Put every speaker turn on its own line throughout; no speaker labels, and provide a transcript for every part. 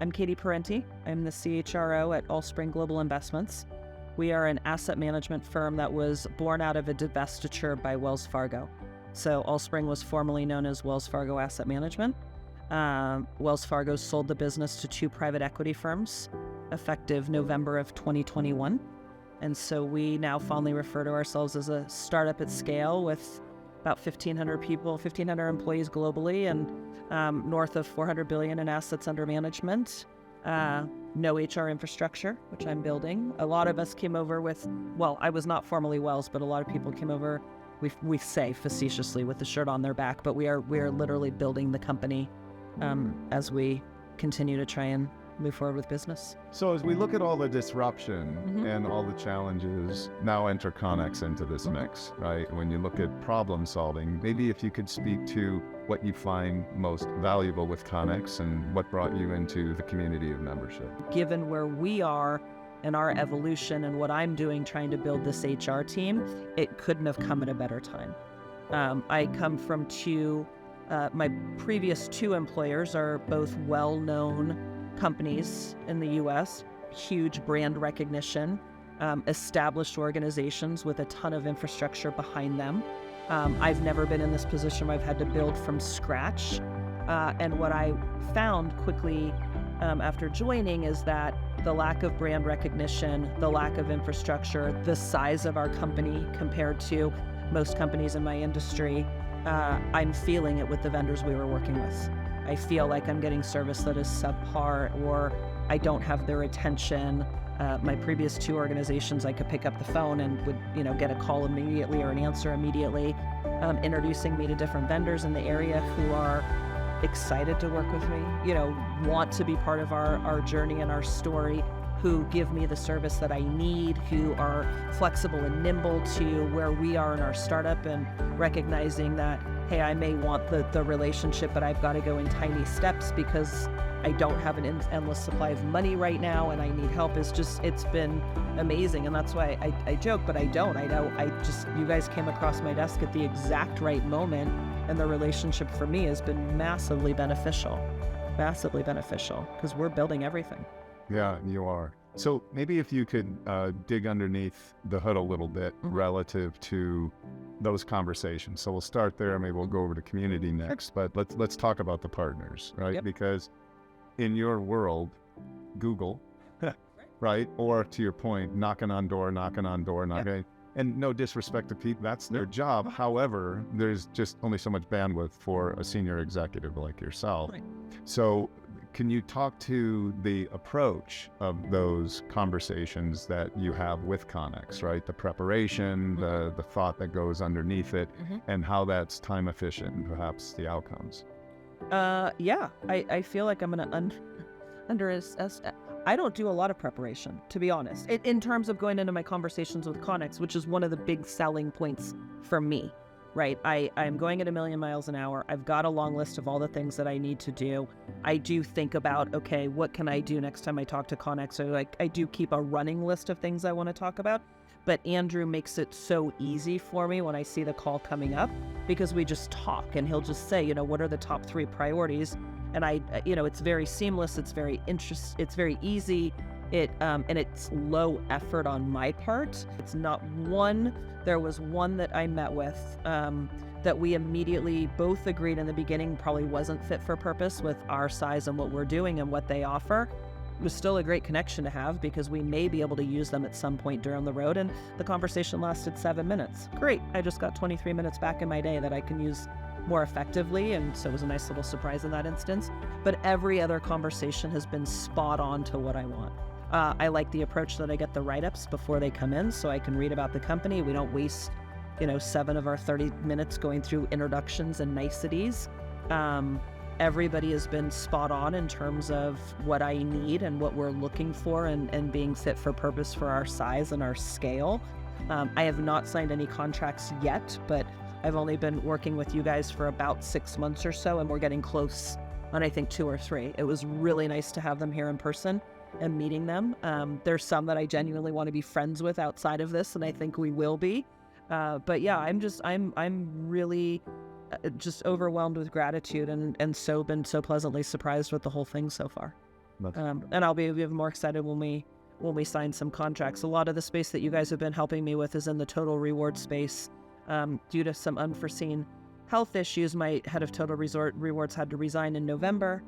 I'm Katie Parenti. I'm the CHRO at Allspring Global Investments. We are an asset management firm that was born out of a divestiture by Wells Fargo. So Allspring was formerly known as Wells Fargo Asset Management. Wells Fargo sold the business to two private equity firms effective November of 2021. And so we now fondly refer to ourselves as a startup at scale with about 1,500 people, 1,500 employees globally, and north of $400 billion in assets under management. No HR infrastructure, which I'm building. A lot of us came over with, well, I was not formerly Wells, but a lot of people came over, we say facetiously, with the shirt on their back, but we are literally building the company as we continue to try and move forward with business.
So as we look at all the disruption and all the challenges, now enter Connex into this mix, right? When you look at problem solving, maybe if you could speak to what you find most valuable with Connex and what brought you into the community of membership.
Given where we are in our evolution and what I'm doing trying to build this HR team, it couldn't have come at a better time. I come from my previous two employers are both well-known companies in the US, huge brand recognition, established organizations with a ton of infrastructure behind them. I've never been in this position where I've had to build from scratch. And what I found quickly after joining is that the lack of brand recognition, the lack of infrastructure, the size of our company compared to most companies in my industry, I'm feeling it with the vendors we were working with. I feel like I'm getting service that is subpar, or I don't have their attention. My previous two organizations, I could pick up the phone and would, get a call immediately or an answer immediately, introducing me to different vendors in the area who are excited to work with me, want to be part of our journey and our story, who give me the service that I need, who are flexible and nimble to where we are in our startup, and recognizing that, hey, I may want the relationship, but I've got to go in tiny steps because I don't have an endless supply of money right now and I need help. It's been amazing. And that's why I joke, but I don't. I know you guys came across my desk at the exact right moment, and the relationship for me has been massively beneficial, because we're building everything.
Yeah, you are. So maybe if you could dig underneath the hood a little bit relative to those conversations. So we'll start there, maybe we'll go over to community next, but let's talk about the partners, right? Yep. Because in your world, Google, right? Or to your point, knocking on door, yep. And no disrespect to people, that's their job. However, there's just only so much bandwidth for a senior executive like yourself. Right. So can you talk to the approach of those conversations that you have with Connex, right? The preparation, the thought that goes underneath it, and how that's time efficient and perhaps the outcomes.
Yeah, I feel like I'm going to underestimate. I don't do a lot of preparation, to be honest, in terms of going into my conversations with Connex, which is one of the big selling points for me. Right, I'm going at 1,000,000 miles an hour. I've got a long list of all the things that I need to do. I do think about, okay, what can I do next time I talk to Connex? Or I do keep a running list of things I want to talk about. But Andrew makes it so easy for me when I see the call coming up, because we just talk and he'll just say, what are the top 3 priorities? And it's very seamless. It's very it's very easy. And it's low effort on my part. It's not one. There was one that I met with that we immediately both agreed in the beginning probably wasn't fit for purpose with our size and what we're doing and what they offer. It was still a great connection to have because we may be able to use them at some point down the road. And the conversation lasted 7 minutes. Great. I just got 23 minutes back in my day that I can use more effectively, and so it was a nice little surprise in that instance. But every other conversation has been spot on to what I want. I like the approach that I get the write-ups before they come in so I can read about the company. We don't waste, 7 of our 30 minutes going through introductions and niceties. Everybody has been spot on in terms of what I need and what we're looking for and being fit for purpose for our size and our scale. I have not signed any contracts yet, but I've only been working with you guys for about 6 months or so, and we're getting close on, I think, 2 or 3. It was really nice to have them here in person and meeting them. There's some that I genuinely want to be friends with outside of this, and I think we will be. But yeah, I'm really just overwhelmed with gratitude and been so pleasantly surprised with the whole thing so far. And I'll be even more excited when we sign some contracts. A lot of the space that you guys have been helping me with is in the total reward space. Due to some unforeseen health issues, my head of total rewards had to resign in November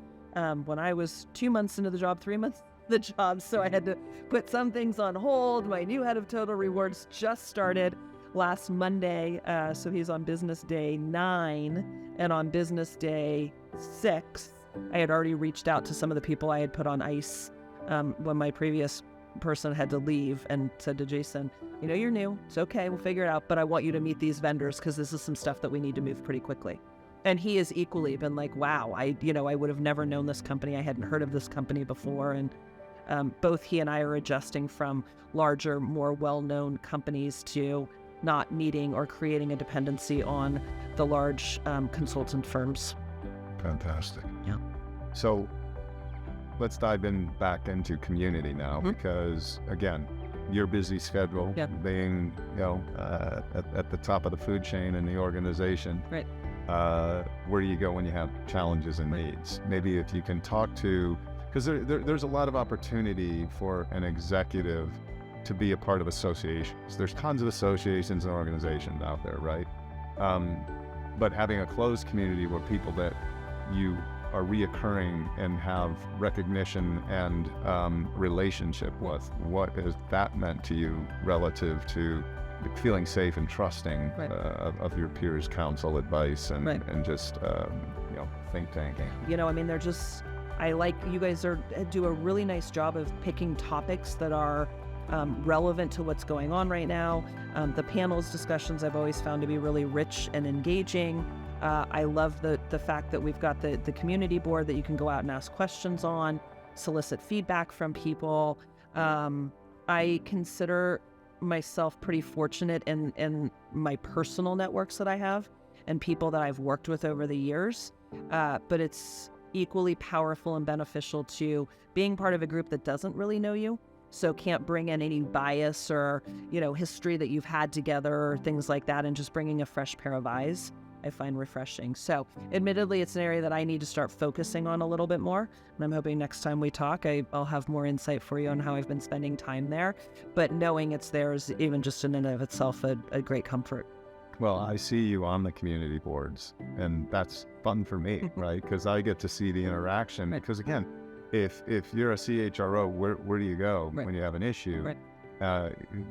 when I was 2 months into the job, 3 months into the job. So I had to put some things on hold. My new head of total rewards just started last Monday. So he's on business day 9, and on business day 6, I had already reached out to some of the people I had put on ice when my previous person had to leave, and said to Jason, you're new, it's okay, we'll figure it out, but I want you to meet these vendors because this is some stuff that we need to move pretty quickly. And he has equally been like, wow, I would have never known this company. I hadn't heard of this company before. And both he and I are adjusting from larger, more well-known companies to not needing or creating a dependency on the large consultant firms.
Fantastic.
Yeah.
So let's dive back into community now, because again, your busy schedule, being at the top of the food chain in the organization,
right?
Where do you go when you have challenges and needs? Maybe if you can talk to, because there's a lot of opportunity for an executive to be a part of associations. There's tons of associations and organizations out there, right? But having a closed community where people that you are reoccurring and have recognition and relationship with, what has that meant to you relative to feeling safe and trusting of your peers' counsel, advice, and just think tanking?
I like you guys do a really nice job of picking topics that are relevant to what's going on right now. The panels discussions I've always found to be really rich and engaging. I love the fact that we've got the community board that you can go out and ask questions on, solicit feedback from people. I consider myself pretty fortunate in my personal networks that I have and people that I've worked with over the years. But it's equally powerful and beneficial to being part of a group that doesn't really know you, so can't bring in any bias or history that you've had together or things like that, and just bringing a fresh pair of eyes I find refreshing. So admittedly, it's an area that I need to start focusing on a little bit more. And I'm hoping next time we talk, I'll have more insight for you on how I've been spending time there. But knowing it's there is even just in and of itself a great comfort.
Well, I see you on the community boards, and that's fun for me, right? Because I get to see the interaction. Because again, if you're a CHRO, where do you go when you have an issue?
Right.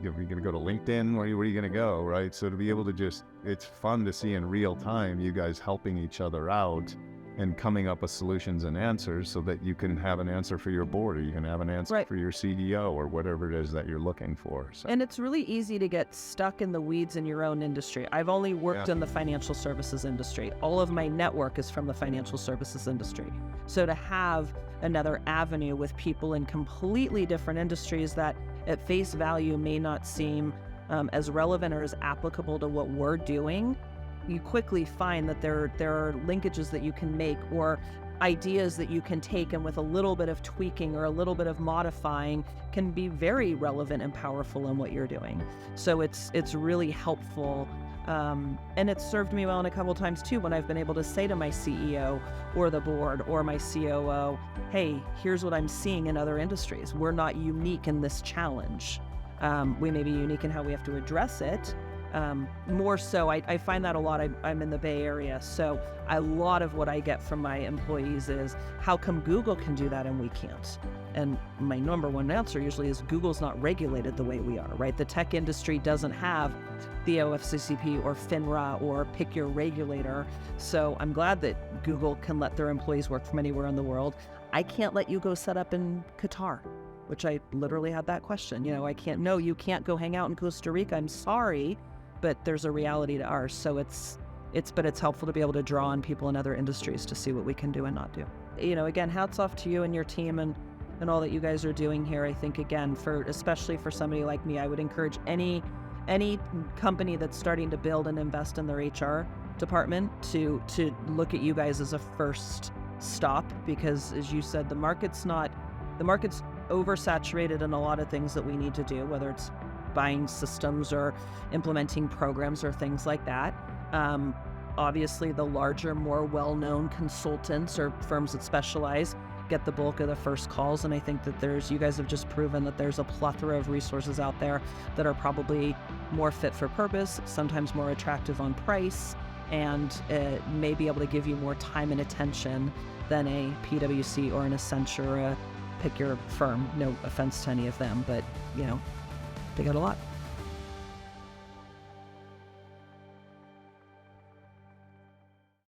You're going to go to LinkedIn? Where are you going to go, right? So to be able to it's fun to see in real time you guys helping each other out and coming up with solutions and answers so that you can have an answer for your board, or you can have an answer for your CDO, or whatever it is that you're looking for. So.
And it's really easy to get stuck in the weeds in your own industry. I've only worked in the financial services industry. All of my network is from the financial services industry. So to have another avenue with people in completely different industries that at face value may not seem as relevant or as applicable to what we're doing, you quickly find that there are linkages that you can make, or ideas that you can take, and with a little bit of tweaking or a little bit of modifying can be very relevant and powerful in what you're doing. So it's really helpful. And it's served me well in a couple of times too, when I've been able to say to my CEO or the board or my COO, hey, here's what I'm seeing in other industries. We're not unique in this challenge. We may be unique in how we have to address it. More so, I find that a lot. I'm in the Bay Area, so a lot of what I get from my employees is, how come Google can do that and we can't? And my number one answer usually is, Google's not regulated the way we are, right? The tech industry doesn't have the OFCCP or FINRA or pick your regulator. So I'm glad that Google can let their employees work from anywhere in the world. I can't let you go set up in Qatar, which I literally had that question. I can't, no, you can't go hang out in Costa Rica. I'm sorry, but there's a reality to ours. So it's helpful to be able to draw on people in other industries to see what we can do and not do. Again, hats off to you and your team and all that you guys are doing here. I think, again, especially for somebody like me, I would encourage any company that's starting to build and invest in their HR department to look at you guys as a first stop, because as you said, the market's oversaturated in a lot of things that we need to do, whether it's buying systems or implementing programs or things like that. Obviously, the larger, more well-known consultants or firms that specialize get the bulk of the first calls. And I think that you guys have just proven that there's a plethora of resources out there that are probably more fit for purpose, sometimes more attractive on price, and may be able to give you more time and attention than a PwC or an Accenture, pick your firm. No offense to any of them, but they got a lot.